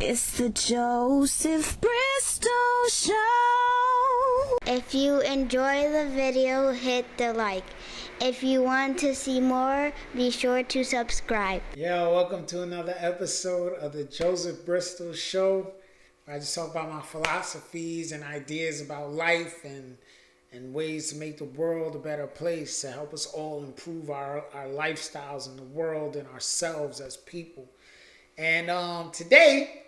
It's the Joseph Bristol Show. If you enjoy the video, hit the like. If you want to see more, be sure to subscribe. Yo, welcome to another episode of the Joseph Bristol Show, where I just talk about my philosophies and ideas about life and ways to make the world a better place, to help us all improve our lifestyles in the world and ourselves as people. And today,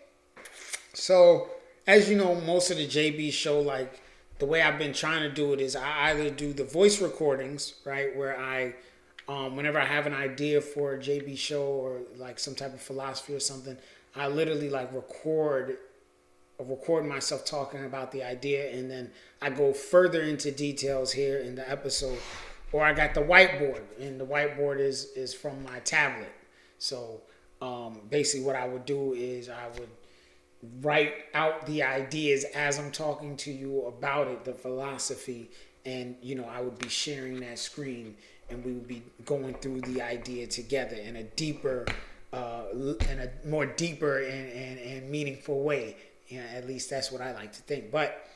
so as you know, most of the JB show, like the way I've been trying to do it is I either do the voice recordings, right, where I, whenever I have an idea for a JB show or like some type of philosophy or something, I literally like record myself talking about the idea, and then I go further into details here in the episode. Or I got the whiteboard, and the whiteboard is from my tablet. So basically what I would do is I would write out the ideas as I'm talking to you about it, the philosophy, and I would be sharing that screen, and we would be going through the idea together in a deeper, more deeper and meaningful way. At least that's what I like to think. But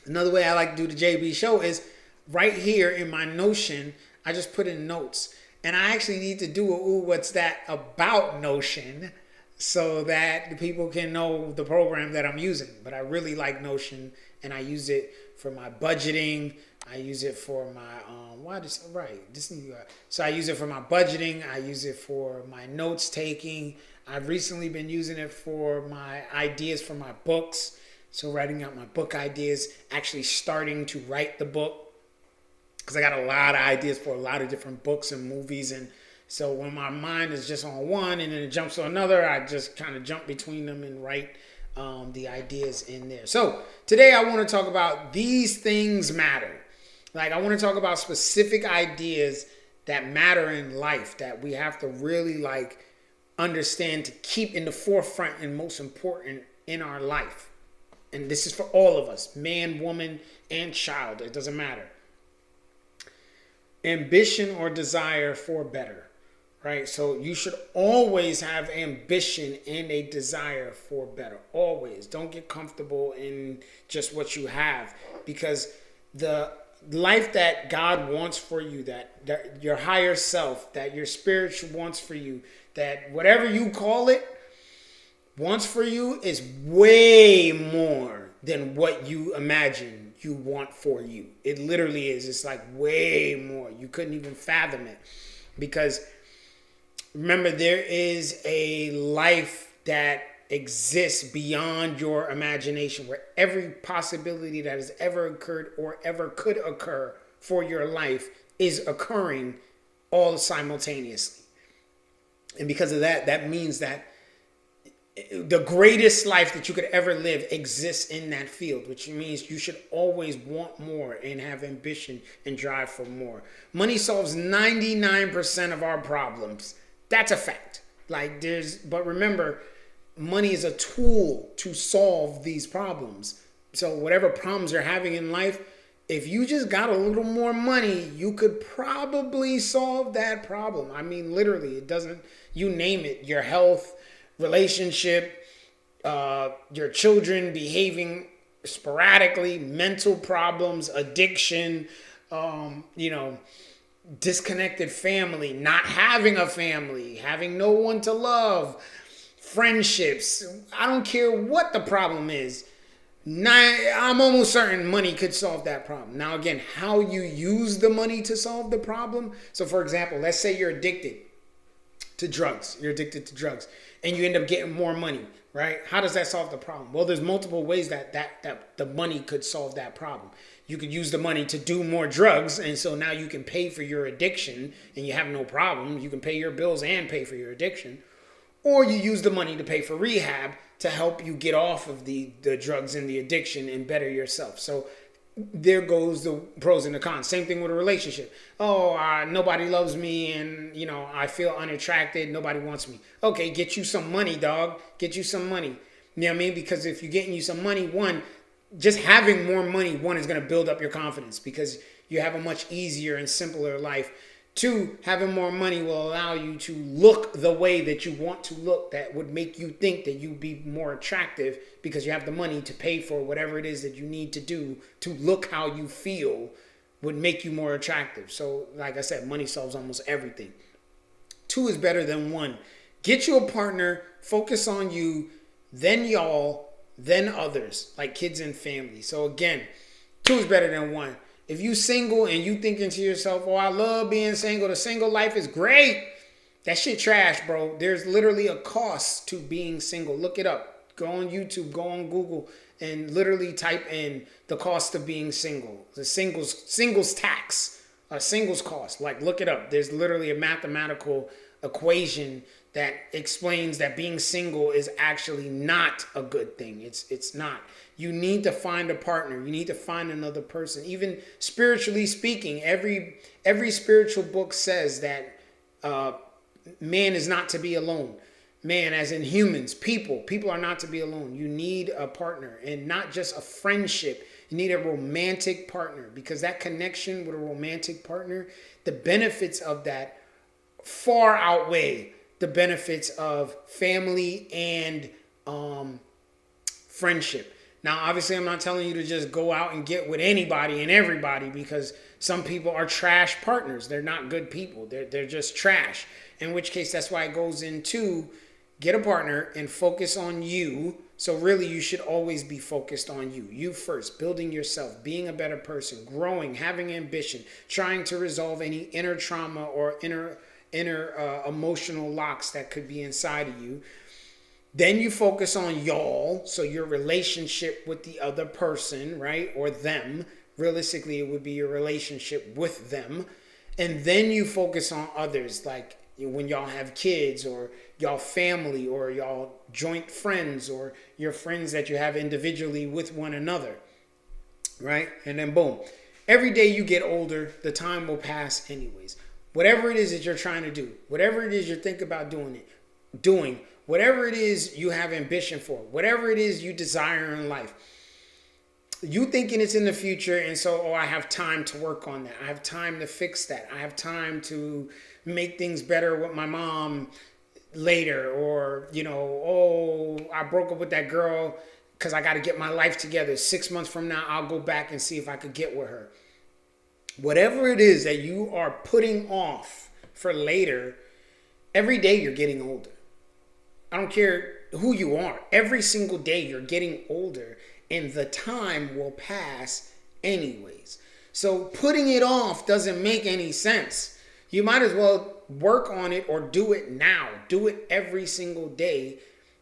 another way I like to do the JB show is right here in my Notion. I just put in notes, and I actually need to do a "Ooh, what's that about" Notion, so that the people can know the program that I'm using. But I really like Notion, and I use it for my budgeting. I use it for my So I use it for my budgeting. I use it for my notes taking. I've recently been using it for my ideas for my books. So writing out my book ideas, actually starting to write the book, because I got a lot of ideas for a lot of different books and movies. And so when my mind is just on one and then it jumps to another, I just kind of jump between them and write the ideas in there. So today I want to talk about these things matter. Like, I want to talk about specific ideas that matter in life that we have to really like understand to keep in the forefront and most important in our life. And this is for all of us, man, woman, and child. It doesn't matter. Ambition or desire for better, right? So you should always have ambition and a desire for better. Always. Don't get comfortable in just what you have, because the life that God wants for you, that your higher self, that your spiritual wants for you, that whatever you call it wants for you, is way more than what you imagine you want for you. It literally is. It's like way more. You couldn't even fathom it, because remember, there is a life that exists beyond your imagination, where every possibility that has ever occurred or ever could occur for your life is occurring all simultaneously. And because of that, that means that the greatest life that you could ever live exists in that field, which means you should always want more and have ambition and drive for more. Money solves 99% of our problems. That's a fact. But remember, money is a tool to solve these problems. So whatever problems you're having in life, if you just got a little more money, you could probably solve that problem. I mean, literally, it doesn't, you name it, your health, relationship, your children behaving sporadically, mental problems, addiction, disconnected family, not having a family, having no one to love, friendships. I don't care what the problem is. I'm almost certain money could solve that problem. Now, again, how you use the money to solve the problem. So, for example, let's say you're addicted to drugs. You're addicted to drugs, and you end up getting more money, right? How does that solve the problem? Well, there's multiple ways that the money could solve that problem. You could use the money to do more drugs, and so now you can pay for your addiction, and you have no problem. You can pay your bills and pay for your addiction. Or you use the money to pay for rehab to help you get off of the drugs and the addiction and better yourself. So there goes the pros and the cons. Same thing with a relationship. Nobody loves me, and I feel unattracted. Nobody wants me. Okay, get you some money, dog. Get you some money. You know what I mean? Because if you're getting you some money, just having more money, is going to build up your confidence, because you have a much easier and simpler life Two, having more money will allow you to look the way that you want to look, that would make you think that you'd be more attractive because you have the money to pay for whatever it is that you need to do to look how you feel, would make you more attractive. So like I said, money solves almost everything. Two is better than one. Get you a partner, focus on you, then y'all, then others, like kids and family. So again, two is better than one. If you single and you thinking to yourself, oh, I love being single, the single life is great, that shit trash, bro. There's literally a cost to being single. Look it up. Go on YouTube, go on Google, and literally type in the cost of being single. The singles tax, singles cost. Like, look it up. There's literally a mathematical equation that explains that being single is actually not a good thing. It's not. You need to find a partner. You need to find another person. Even spiritually speaking, every spiritual book says that man is not to be alone. Man, as in humans, people are not to be alone. You need a partner, and not just a friendship. You need a romantic partner, because that connection with a romantic partner, the benefits of that far outweigh the benefits of family and friendship. Now, obviously, I'm not telling you to just go out and get with anybody and everybody, because some people are trash partners. They're not good people. They're just trash. In which case, that's why it goes into get a partner and focus on you. So really, you should always be focused on you. You first, building yourself, being a better person, growing, having ambition, trying to resolve any inner trauma or inner emotional locks that could be inside of you. Then you focus on y'all, so your relationship with the other person, right? Or them. Realistically, it would be your relationship with them. And then you focus on others, like when y'all have kids, or y'all family, or y'all joint friends, or your friends that you have individually with one another, right? And then boom. Every day you get older, the time will pass anyways. Whatever it is that you're trying to do, whatever it is you think about doing, whatever it is you have ambition for, whatever it is you desire in life, you thinking it's in the future, and so, oh, I have time to work on that. I have time to fix that. I have time to make things better with my mom later, or, you know, oh, I broke up with that girl because I got to get my life together. 6 months from now, I'll go back and see if I could get with her. Whatever it is that you are putting off for later, every day you're getting older. I don't care who you are. Every single day you're getting older, and the time will pass anyways. So putting it off doesn't make any sense. You might as well work on it or do it now. Do it every single day,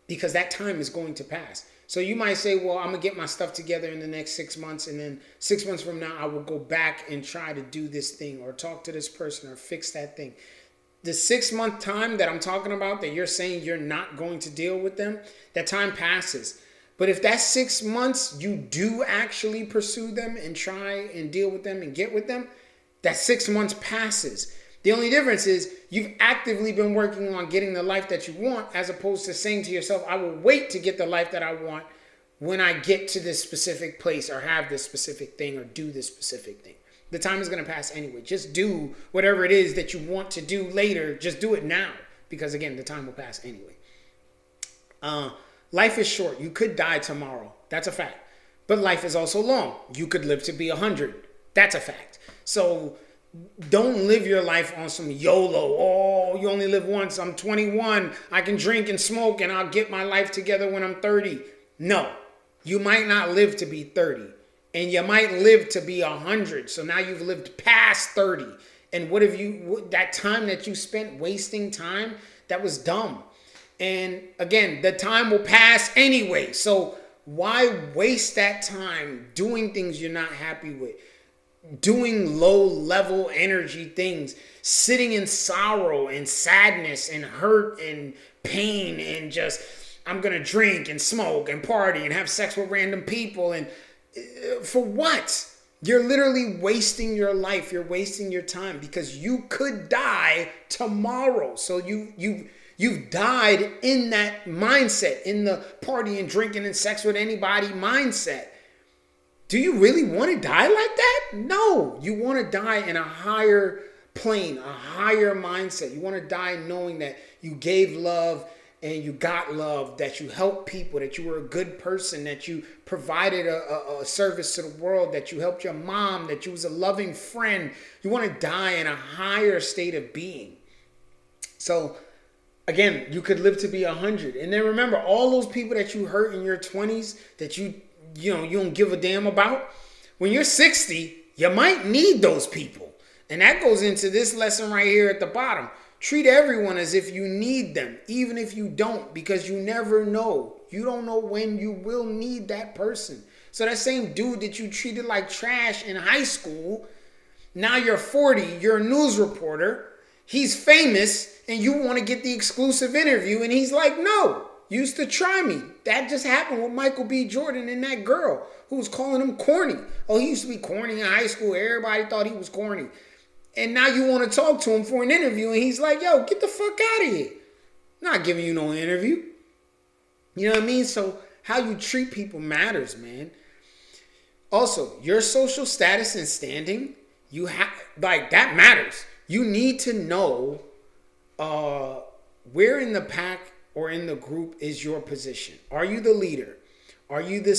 because that time is going to pass. So you might say, well, I'm going to get my stuff together in the next 6 months, and then 6 months from now, I will go back and try to do this thing, or talk to this person, or fix that thing. The 6 month time that I'm talking about, that you're saying you're not going to deal with them, that time passes. But if that 6 months you do actually pursue them and try and deal with them and get with them, that 6 months passes. The only difference is you've actively been working on getting the life that you want, as opposed to saying to yourself, I will wait to get the life that I want when I get to this specific place, or have this specific thing, or do this specific thing. The time is going to pass anyway. Just do whatever it is that you want to do later. Just do it now, because again, the time will pass anyway. Life is short. You could die tomorrow. That's a fact. But life is also long. You could live to be 100. That's a fact. So don't live your life on some YOLO. Oh, you only live once. I'm 21. I can drink and smoke, and I'll get my life together when I'm 30. No, you might not live to be 30. And you might live to be 100. So now you've lived past 30. And what have you, that time that you spent wasting time, that was dumb. And again, the time will pass anyway. So why waste that time doing things you're not happy with? Doing low level energy things, sitting in sorrow and sadness and hurt and pain, and just, I'm going to drink and smoke and party and have sex with random people. And for what? You're literally wasting your life. You're wasting your time, because you could die tomorrow. So you've died in that mindset, in the party and drinking and sex with anybody mindset. Do you really want to die like that? No, you want to die in a higher plane, a higher mindset. You want to die knowing that you gave love and you got love, that you helped people, that you were a good person, that you provided a service to the world, that you helped your mom, that you was a loving friend. You want to die in a higher state of being. So again, you could live to be 100. And then remember, all those people that you hurt in your 20s that you don't give a damn about, when you're 60, you might need those people. And that goes into this lesson right here at the bottom. Treat everyone as if you need them, even if you don't, because you never know. You don't know when you will need that person. So that same dude that you treated like trash in high school, now you're 40, you're a news reporter, he's famous, and you want to get the exclusive interview, and he's like, no, you used to try me. That just happened with Michael B. Jordan and that girl who was calling him corny. Oh, he used to be corny in high school. Everybody thought he was corny. And now you want to talk to him for an interview, and he's like, yo, get the fuck out of here. I'm not giving you no interview. You know what I mean? So how you treat people matters, man. Also, your social status and standing, that matters. You need to know where in the pack or in the group is your position. Are you the leader? Are you the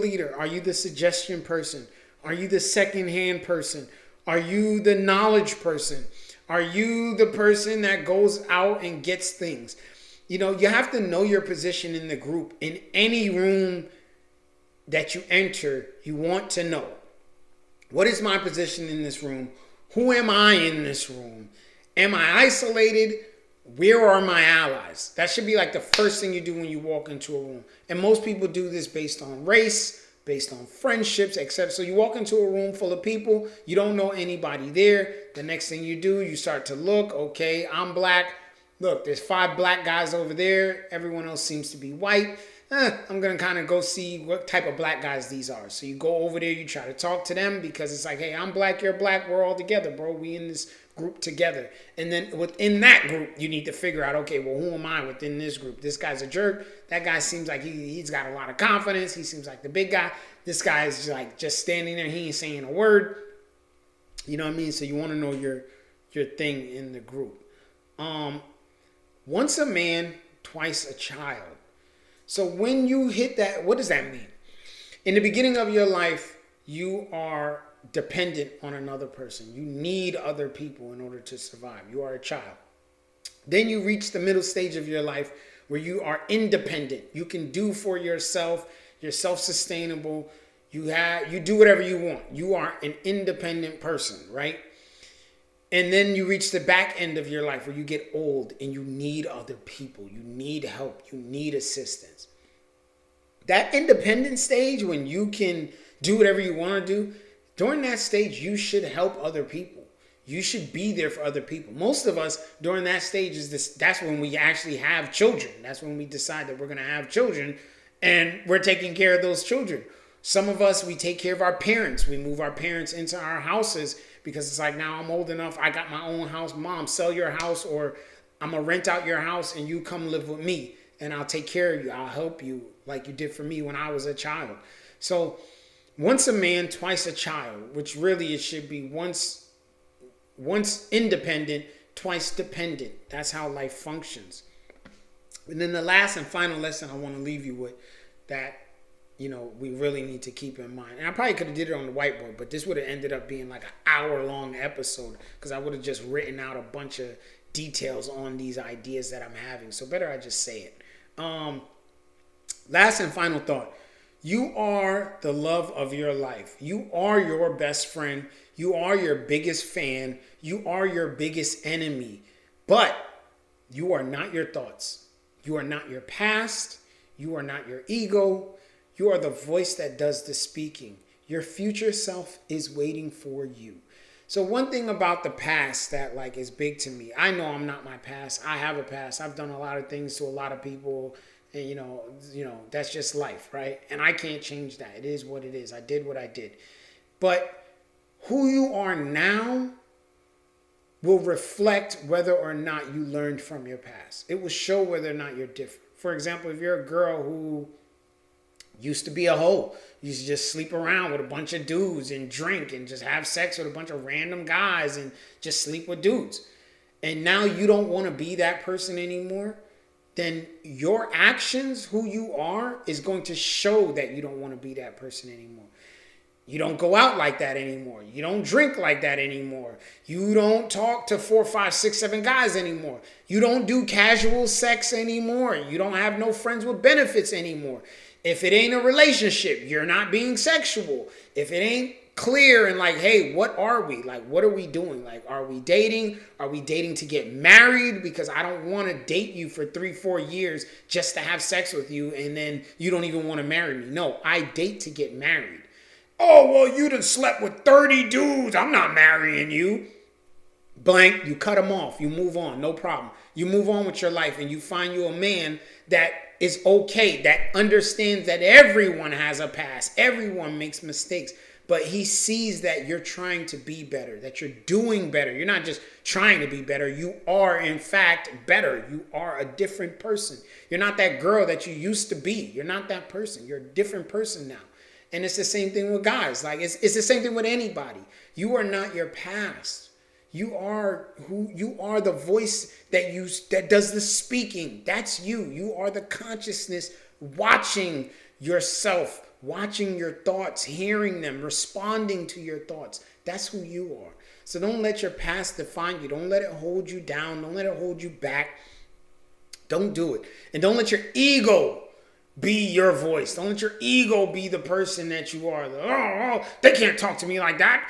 leader? Are you the suggestion person? Are you the second-hand person? Are you the knowledge person? Are you the person that goes out and gets things? You have to know your position in the group. In any room that you enter, you want to know, what is my position in this room? Who am I in this room? Am I isolated? Where are my allies? That should be like the first thing you do when you walk into a room. And most people do this based on race, based on friendships, etc. So you walk into a room full of people, you don't know anybody there. The next thing you do, you start to look, okay, I'm black. Look, there's 5 black guys over there. Everyone else seems to be white. I'm going to kind of go see what type of black guys these are. So you go over there, you try to talk to them because it's like, hey, I'm black, you're black, we're all together, bro. We in this group together. And then within that group, you need to figure out, okay, well, who am I within this group? This guy's a jerk. That guy seems like he's got a lot of confidence. He seems like the big guy. This guy is like just standing there. He ain't saying a word. You know what I mean? So you want to know your thing in the group. Once a man, twice a child. So when you hit that, what does that mean? In the beginning of your life, you are dependent on another person. You need other people in order to survive. You are a child. Then you reach the middle stage of your life where you are independent. You can do for yourself. You're self-sustainable. You do whatever you want. You are an independent person, right? And then you reach the back end of your life where you get old and you need other people. You need help. You need assistance. That independent stage, when you can do whatever you want to do, during that stage, you should help other people. You should be there for other people. Most of us during that stage that's when we actually have children. That's when we decide that we're going to have children and we're taking care of those children. Some of us, we take care of our parents. We move our parents into our houses because it's like, now I'm old enough. I got my own house. Mom, sell your house, or I'm going to rent out your house and you come live with me and I'll take care of you. I'll help you like you did for me when I was a child. So once a man, twice a child, which really it should be once independent, twice dependent. That's how life functions. And then the last and final lesson I want to leave you with that, we really need to keep in mind. And I probably could have did it on the whiteboard, but this would have ended up being like an hour-long episode because I would have just written out a bunch of details on these ideas that I'm having. So better I just say it. Last and final thought. You are the love of your life. You are your best friend. You are your biggest fan. You are your biggest enemy. But you are not your thoughts. You are not your past. You are not your ego. You are the voice that does the speaking. Your future self is waiting for you. So one thing about the past that is big to me, I know I'm not my past. I have a past. I've done a lot of things to a lot of people. And, that's just life, right? And I can't change that. It is what it is. I did what I did. But who you are now will reflect whether or not you learned from your past. It will show whether or not you're different. For example, if you're a girl who Used to be a hoe. Used to just sleep around with a bunch of dudes and drink and just have sex with a bunch of random guys and just sleep with dudes. And now you don't want to be that person anymore. Then your actions, who you are, is going to show that you don't want to be that person anymore. You don't go out like that anymore. You don't drink like that anymore. You don't talk to 4, 5, 6, 7 guys anymore. You don't do casual sex anymore. You don't have no friends with benefits anymore. If it ain't a relationship, you're not being sexual. If it ain't clear and like, hey, what are we? Like, what are we doing? Like, are we dating? Are we dating to get married? Because I don't want to date you for 3, 4 years just to have sex with you and then you don't even want to marry me. No, I date to get married. Oh, well, you done slept with 30 dudes. I'm not marrying you. Blank, you cut them off. You move on. No problem. You move on with your life and you find you a man that is okay, that understands that everyone has a past. Everyone makes mistakes. But he sees that you're trying to be better, that you're doing better. You're not just trying to be better. You are, in fact, better. You are a different person. You're not that girl that you used to be. You're not that person. You're a different person now. And it's the same thing with guys. Like it's the same thing with anybody. You are not your past. You are who you are, the voice that does the speaking. That's you. You are the consciousness watching yourself, watching your thoughts, hearing them, responding to your thoughts. That's who you are. So don't let your past define you. Don't let it hold you down. Don't let it hold you back. Don't do it. And don't let your ego be your voice. Don't let your ego be the person that you are. They can't talk to me like that.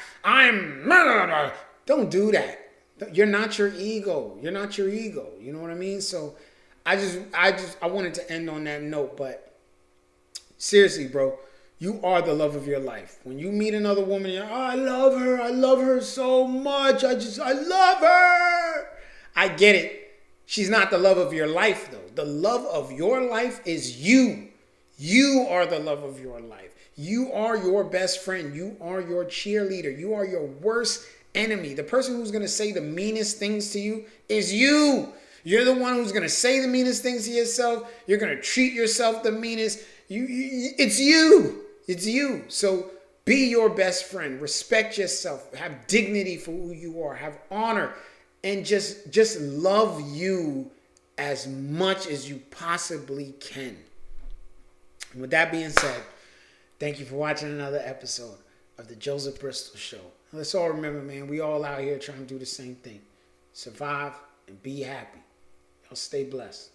Don't do that. You're not your ego. You're not your ego. You know what I mean? So I wanted to end on that note, but seriously, bro, you are the love of your life. When you meet another woman, you're, I love her. I love her so much. I love her. I get it. She's not the love of your life, though. The love of your life is you. You are the love of your life. You are your best friend. You are your cheerleader. You are your worst enemy. The person who's going to say the meanest things to you is you. You're the one who's going to say the meanest things to yourself. You're going to treat yourself the meanest. It's you. It's you. So be your best friend. Respect yourself. Have dignity for who you are. Have honor. And just love you as much as you possibly can. And with that being said, thank you for watching another episode of the Joseph Bristol Show. Let's all remember, man, we all out here trying to do the same thing. Survive and be happy. Y'all stay blessed.